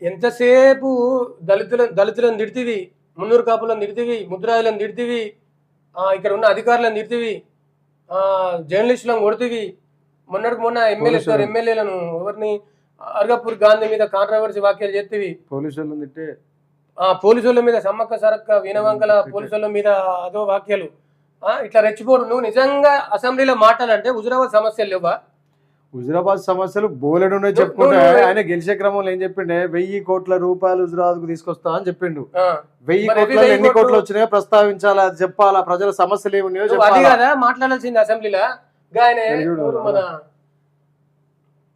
ఎంతసేపు దళితులను తిడితివి, మున్నూరు కాపులను తిడితివి, ముద్రాయిలను తిడితివి, ఇక్కడ ఉన్న అధికారులను తిడితివి, జర్నలిస్టులను కొడుతివి. మొన్నటికి మొన్న ఎమ్మెల్యేలను ఎవరిని అర్గపూర్ గాంధీ మీద కాంట్రవర్సీ వ్యాఖ్యలు చేతివి. పోలీసుల మీద సమ్మక్క సరక్క వీణవంకల పోలీసుల మీద అదో వ్యాఖ్యలు. ఇట్లా రెచ్చిపోడు. నువ్వు నిజంగా అసెంబ్లీలో మాట్లాడాలంటే హుజురాబాద్ సమస్యలు లేవా? హుజురాబాద్ సమస్యలు బోలెడునే చెప్పుకుంటే ఆయన గెలిచే క్రమంలో ఏం చెప్పిండే, 1000 కోట్ల రూపాయలు హుజురాబాద్కు తీసుకొస్తా అని చెప్పిండు. 1000 కోట్లు ఎన్ని కోట్లు వచ్చినాయో ప్రస్తావించాలా, అది చెప్పాలా, ప్రజల సమస్యలు ఏమున్నాయో చెప్పాలి కదా మాట్లాడాల్సింది అసెంబ్లీలో. మన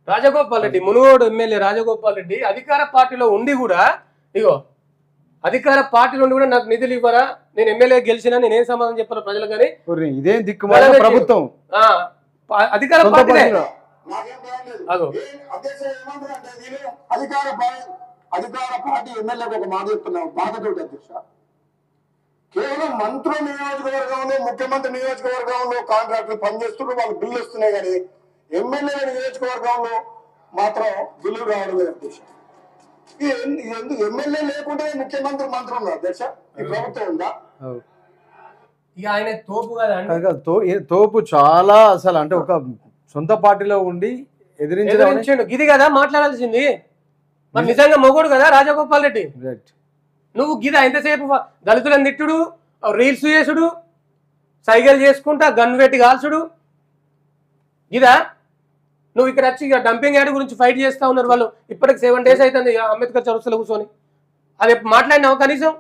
రాజగోపాల్ రెడ్డి, మునుగోడు ఎమ్మెల్యే రాజగోపాల్ రెడ్డి అధికార పార్టీలో ఉండి కూడా, ఇగో అధికార పార్టీలో ఉండి కూడా నాకు నిధులు ఇవ్వరా, నేను ఎమ్మెల్యే గెలిచినా నేనేం సమాధానం చెప్పాలి ప్రజలు? కానీ ఇదేం దిక్కుమాలిన ప్రభుత్వం, అధికార పార్టీ అధికార పార్టీ ఎమ్మెల్యేకి ఒక మాట చెప్తున్నాం బాధతోటి అధ్యక్ష. కేవలం మంత్రుల నియోజకవర్గంలో, ముఖ్యమంత్రి నియోజకవర్గంలో కాంట్రాక్టులు పనిచేస్తుంటే వాళ్ళు బిల్లు వస్తున్నాయి, కానీ ఎమ్మెల్యేల నియోజకవర్గంలో మాత్రం బిల్లు రావడం లేదు అధ్యక్ష. ఎందుకు ఎమ్మెల్యే లేకుంటే ముఖ్యమంత్రి మంత్రి ఉన్నారు అధ్యక్ష? ఈ ప్రభుత్వం ఉందా? ఆయన తోపు కదా, తోపు చాలా. అసలు అంటే ఒక సొంత పార్టీలో ఉండి ఎదిరించాడు. ఇది కదా మాట్లాడాల్సింది. మరి నిజంగా మొగోడు కదా రాజగోపాల్ రెడ్డి. నువ్వు గిదా ఎంతసేపు దళితులను తిట్టుడు, రీల్స్ చేసుడు, సైకిల్ చేసుకుంటా గన్ పెట్టి కాల్చుడు, గిదా నువ్వు ఇక్కడ వచ్చి డంపింగ్ యార్డ్ గురించి ఫైట్ చేస్తా ఉన్నారు వాళ్ళు. ఇప్పటికి 7 days అవుతుంది అంబేద్కర్ చౌరస్తాలో కూర్చొని. అది మాట్లాడినావా కనీసం?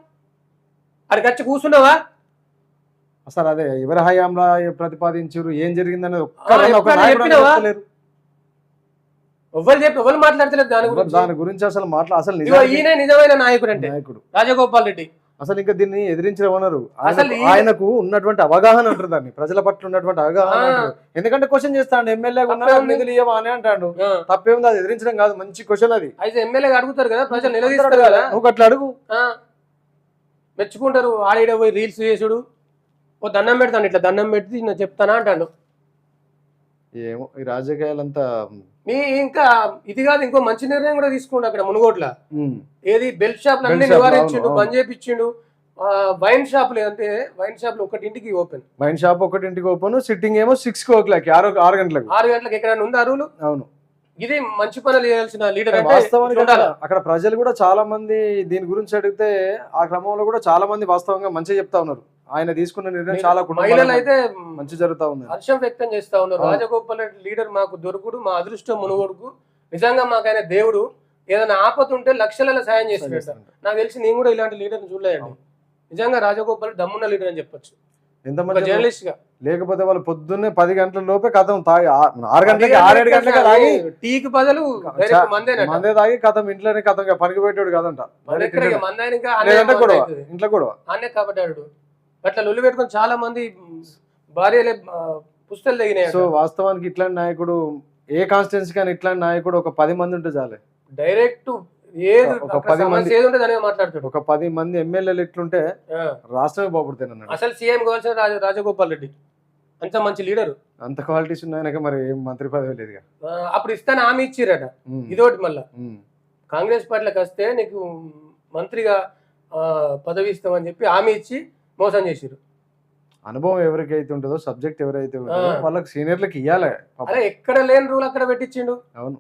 అక్కడికి వచ్చి కూర్చున్నావా? అసలు అదే ఎవరి హయాంలో ప్రతిపాదించారు, ఏం జరిగిందని ఎవరు మాట్లాడతలేదు దాని గురించి. అసలు ఈయన నిజమైన నాయకుడు అంటే రాజగోపాల్ రెడ్డి. అసలు ఇంకా దీన్ని ఎదిరించమన్నారు. ఆయనకు ఉన్నటువంటి అవగాహన అంటారు దాన్ని, ప్రజల పట్ల ఉన్నటువంటి అవగాహన. ఎందుకంటే క్వశ్చన్ చేస్తాడు, ఎమ్మెల్యే నిధులు ఇవ్వమా అని అంటాడు. తప్పేముంది, అది ఎదిరించడం కాదు, మంచి క్వశ్చన్ అది. అయితే ఎమ్మెల్యే అడుగుతారు కదా, ప్రజలు నిలదీస్తారు కదా, నువ్వు అట్లా అడుగు, మెచ్చుకుంటారు. ఆడ పోయి రీల్స్ చేసుడు, ఓ దండం పెడతాను, ఇట్లా దండం పెట్టి నేను చెప్తానా అంటాను. ఏమో ఈ రాజకీయాలంతా. ఇంకా ఇది కాదు, ఇంకో మంచి నిర్ణయం కూడా తీసుకోండి అక్కడ మునుగోట్ల. ఏది బెల్ట్ షాప్లు అన్ని నివారించిండు, బంద్ చేపించిండు. వైన్ షాపులు అంటే వైన్ షాపులు ఒకటింటికి ఓపెన్, వైన్ షాప్ ఒకటింటికి ఓపెన్, సిట్టింగ్ ఏమో 6 o'clock 6 గంటలకు 6 గంటలకు ఎక్కడైనా ఉంది అరువులు. అవును, ఇది మంచి పనులు చేయాల్సిన లీడర్. వాస్తవానికి అక్కడ ప్రజలు కూడా చాలా మంది దీని గురించి అడిగితే ఆ క్రమంలో కూడా చాలా మంది వాస్తవంగా మంచిగా చెప్తా ఉన్నారు. ఆయన తీసుకున్న నిర్ణయం చాలా మహిళలు అయితే మంచి జరుగుతా ఉంది, హర్షం వ్యక్తం చేస్తా ఉన్నారు. రాజగోపాల్ రెడ్డి లీడర్ మాకు దొరుకుడు, మా అదృష్టం మునుగోడుకు, నిజంగా మాకు ఆయన దేవుడు. ఏదైనా ఆపద ఉంటే లక్షలలో సాయం చేసి నాకు తెలిసి నేను కూడా ఇలాంటి లీడర్ని చూడలేదండి. నిజంగా రాజగోపాల్ దమ్మున్న లీడర్ అని చెప్పొచ్చు. ఎంతమంది జర్నలిస్ట్ గా. లేకపోతే వాళ్ళు పొద్దున్నే 10 గంటల లోపే కథం తాగి 6 గంటలకి 6-7 గంటలకి తాగి టీకి బదులు మందే తాగి కథం ఇంట్లోనే కథం పనికి పెట్టాడు కదంట. ఇంట్లో కూడా అన్నే కాబట్టి అట్లా లొల్లి పెట్టుకుని చాలా మంది భార్యలే పుస్తలు తగినాయి. సో వాస్తవానికి ఇట్లాంటి నాయకుడు ఏ కాన్స్టిట్యున్సీ కానీ ఇట్లాంటి నాయకుడు ఒక 10 మంది ఉంటే చాలే. డైరెక్ట్ ఒక 10 మంది మాట్లాడుతాడు. ఒక 10 మంది ఎమ్మెల్యేలు ఎట్లుంటే రాష్ట్రమే బాగుపడుతుంది. అసలు సీఎం కావాల్సిన రాజగోపాల్ రెడ్డి అంత మంచి లీడర్, అంత క్వాలిటీస్ ఉన్నాయనక మరి ఏం మంత్రి పదవి లేదుగా. అప్పుడు ఇస్తాను హామీ ఇచ్చిరట. ఇదోటి మళ్ళా కాంగ్రెస్ పార్టీలకు వస్తే నీకు మంత్రిగా పదవి ఇస్తామని చెప్పి హామీ ఇచ్చి మోసం చేసిరు. అనుభవం ఎవరికైతే ఉంటుందో, సబ్జెక్ట్ ఎవరైతే ఉంటుందో వాళ్ళకి సీనియర్లకు ఇవ్వాలి. అదే ఎక్కడ లేని రూల్ అక్కడ పెట్టించిండు. అవును,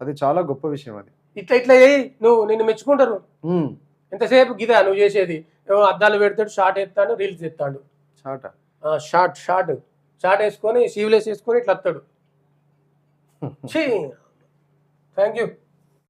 అది చాలా గొప్ప విషయం. అది ఇట్లా నువ్వు నిన్ను మెచ్చుకుంటారు. ఎంతసేపు గిదా నువ్వు చేసేది? అద్దాలు పెడతాడు, షార్ట్ ఎత్తాడు, రీల్స్ ఎత్తాడు. షార్ట్ వేసుకొని సీవ్లెస్ వేసుకొని ఇట్లా వస్తాడు. Thank you.